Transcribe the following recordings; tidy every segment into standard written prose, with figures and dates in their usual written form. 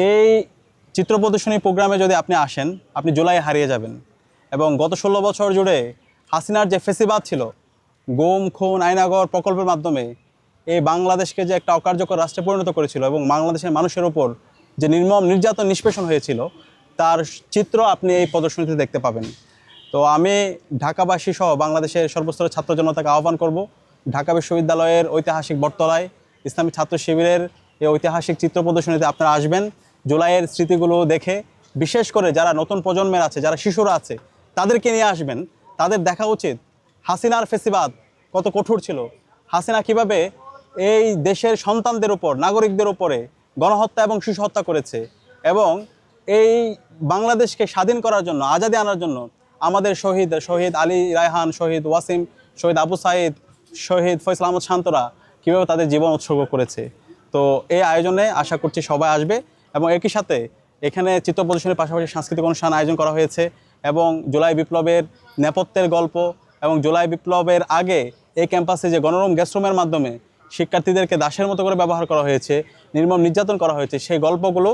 এই চিত্র প্রদর্শনী প্রোগ্রামে যদি আপনি আসেন, আপনি জুলাই হারিয়ে যাবেন। এবং গত 16 বছর জুড়ে হাসিনার যে ফেসিবাদ ছিল, গুম খুন আয়নাগর প্রকল্পের মাধ্যমে এই বাংলাদেশকে যে একটা অকার্যকর রাষ্ট্রে পরিণত করেছিল এবং বাংলাদেশের মানুষের উপর যে নির্মম নির্যাতন নিষ্পেষণ হয়েছিল, তার চিত্র আপনি এই প্রদর্শনীতে দেখতে পাবেন। তো আমি ঢাকাবাসী সহ বাংলাদেশের সর্বস্তরের ছাত্র জনতাকে আহ্বান করব, ঢাকা বিশ্ববিদ্যালয়ের ঐতিহাসিক বটতলায় ইসলামী ছাত্র শিবিরের এই ঐতিহাসিক চিত্র প্রদর্শনীতে আপনারা আসবেন। জুলাইয়ের স্মৃতিগুলো দেখে, বিশেষ করে যারা নতুন প্রজন্মের আছে, যারা শিশুরা আছে, তাদেরকে নিয়ে আসবেন। তাদের দেখা উচিত হাসিনার ফেসিবাদ কত কঠোর ছিল, হাসিনা কিভাবে এই দেশের সন্তানদের উপর, নাগরিকদের উপরে গণহত্যা এবং শিশু হত্যা করেছে, এবং এই বাংলাদেশকে স্বাধীন করার জন্য, আজাদি আনার জন্য আমাদের শহীদ আলী রায়হান, শহীদ ওয়াসিম, শহীদ আবু সাইদ, শহীদ ফয়সাল আহমদ শান্তরা কীভাবে তাদের জীবন উৎসর্গ করেছে। তো এই আয়োজনে আশা করছি সবাই আসবে। এবং একই সাথে এখানে চিত্র প্রদর্শনীর পাশাপাশি সাংস্কৃতিক অনুষ্ঠান আয়োজন করা হয়েছে, এবং জুলাই বিপ্লবের নেপথ্যের গল্প এবং জুলাই বিপ্লবের আগে এই ক্যাম্পাসে যে গণরুম গেস্টরুমের মাধ্যমে শিক্ষার্থীদেরকে দাসের মতো করে ব্যবহার করা হয়েছে, নির্মম নির্যাতন করা হয়েছে, সেই গল্পগুলো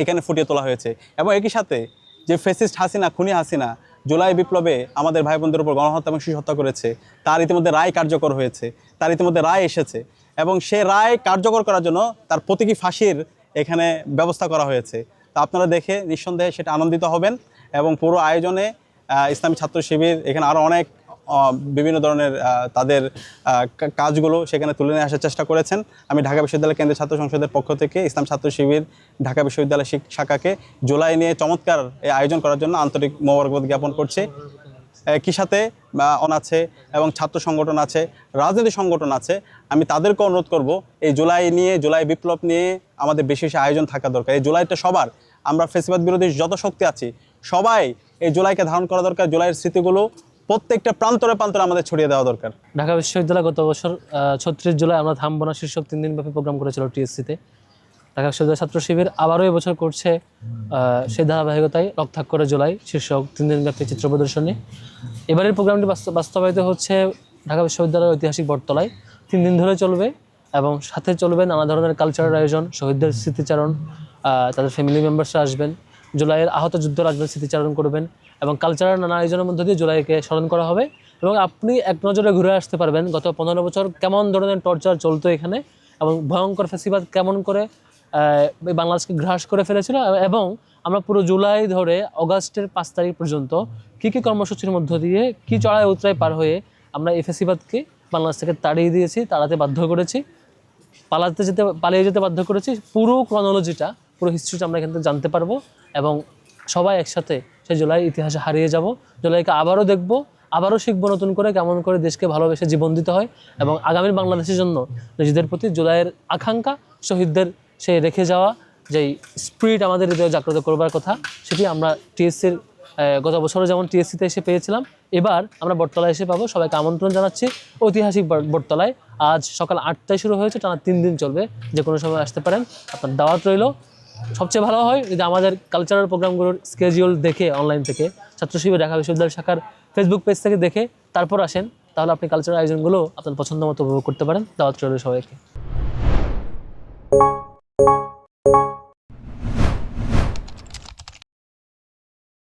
এখানে ফুটিয়ে তোলা হয়েছে। এবং একই সাথে যে ফ্যাসিস্ট হাসিনা, খুনি হাসিনা জুলাই বিপ্লবে আমাদের ভাই বোনদের উপর গণহত্যা এবং শিশু হত্যা করেছে, তার ইতিমধ্যে রায় কার্যকর হয়েছে, তার ইতিমধ্যে রায় এসেছে, এবং সে রায় কার্যকর করার জন্য তার প্রতীকী ফাঁসির এখানে ব্যবস্থা করা হয়েছে। তো আপনারা দেখে নিঃসন্দেহে সেটা আনন্দিত হবেন। এবং পুরো আয়োজনে ইসলামী ছাত্র শিবির এখানে আরও অনেক বিভিন্ন ধরনের তাদের কাজগুলো সেখানে তুলে নিয়ে আসার চেষ্টা করেছেন। আমি ঢাকা বিশ্ববিদ্যালয় কেন্দ্রীয় ছাত্র সংসদের পক্ষ থেকে ইসলাম ছাত্র শিবির ঢাকা বিশ্ববিদ্যালয় শাখাকে জুলাই নিয়ে চমৎকার এই আয়োজন করার জন্য আন্তরিক মোবারকবাদ জ্ঞাপন করছি। একই সাথে আছে এবং ছাত্র সংগঠন আছে, রাজনৈতিক সংগঠন আছে, আমি তাদেরকে অনুরোধ করব এই জুলাই নিয়ে, জুলাই বিপ্লব নিয়ে আমাদের বেশি বেশি আয়োজন থাকা দরকার। এই জুলাইটা সবার, আমরা ফেসিবাদ বিরোধী যত শক্তি আছি সবাই এই জুলাইকে ধারণ করা দরকার। জুলাইয়ের স্মৃতিগুলো প্রত্যেকটা প্রান্তরে প্রান্তরে আমাদের ছড়িয়ে দেওয়া দরকার। ঢাকা বিশ্ববিদ্যালয় গত বছর 36 জুলাই আমরা থামবো না শীর্ষক 3 দিনব্যাপী প্রোগ্রাম করেছিল টিএসসিতে। ঢাকা বিশ্ববিদ্যালয় ছাত্র শিবির আবারও এবছর করছে সেই ধারাবাহিকতায় রক্তাক্ত করে জুলাই শীর্ষক 3 দিনব্যাপী চিত্র প্রদর্শনী। এবারের প্রোগ্রামটি বাস্তবায়িত হচ্ছে ঢাকা বিশ্ববিদ্যালয়ের ঐতিহাসিক বটতলায়, 3 দিন ধরে চলবে এবং সাথে চলবে নানা ধরনের কালচারাল আয়োজন, শহীদদের স্মৃতিচারণ, তাদের ফ্যামিলি মেম্বার্সরা আসবেন, জুলাইয়ের আহত যুদ্ধরা আসবেন, স্মৃতিচারণ করবেন, এবং কালচারাল নানা আয়োজনের মধ্য দিয়ে জুলাইকে স্মরণ করা হবে। এবং আপনি এক নজরে ঘুরে আসতে পারবেন গত 15 বছর কেমন ধরনের টর্চার চলতো এখানে, এবং ভয়ঙ্কর ফ্যাসিবাদ কেমন করে বাংলাদেশকে গ্রাস করে ফেলেছিল, এবং আমরা পুরো জুলাই ধরে অগাস্টের 5 তারিখ পর্যন্ত কী কী কর্মসূচির মধ্য দিয়ে কী চড়াই উতরাই পার হয়ে আমরা এই ফ্যাসিবাদকে বাংলাদেশ থেকে তাড়িয়ে দিয়েছি, তাড়াতে বাধ্য করেছি, পালিয়ে যেতে বাধ্য করেছি। পুরো ক্রনোলজিটা, পুরো হিস্ট্রিটা আমরা এখান থেকে জানতে পারবো, এবং সবাই একসাথে সেই জুলাই ইতিহাসে হারিয়ে যাব। জুলাইকে আবারও দেখবো, আবারও শিখবো নতুন করে কেমন করে দেশকে ভালোবেসে জীবন দিতে হয়, এবং আগামীর বাংলাদেশের জন্য নিজেদের প্রতি জুলাইয়ের আকাঙ্ক্ষা, শহীদদের সেই রেখে যাওয়া যেই স্পিরিট আমাদের হৃদয়ে জাগ্রত করবার কথা, সেটি আমরা টিএসসির গত বছরে যেমন টিএসসিতে এসে পেয়েছিলাম, এবার আমরা বটতলায় এসে পাবো। সবাইকে আমন্ত্রণ জানাচ্ছি ঐতিহাসিক বটতলায়। আজ সকাল 8টায় শুরু হয়েছে, টানা 3 দিন চলবে, যে কোনো সময় আসতে পারেন, আপনার দাওয়াত রইল। সবচেয়ে ভালো হয় যদি আমাদের কালচারাল প্রোগ্রামগুলোর স্কেডিউল দেখে অনলাইন থেকে, ছাত্র শিবির ঢাকা বিশ্ববিদ্যালয় শাখার ফেসবুক পেজ থেকে দেখে তারপর আসেন, তাহলে আপনি কালচারাল আয়োজনগুলো আপনার পছন্দ মতো উপভোগ করতে পারেন। দাওয়াত রইল সবাইকে।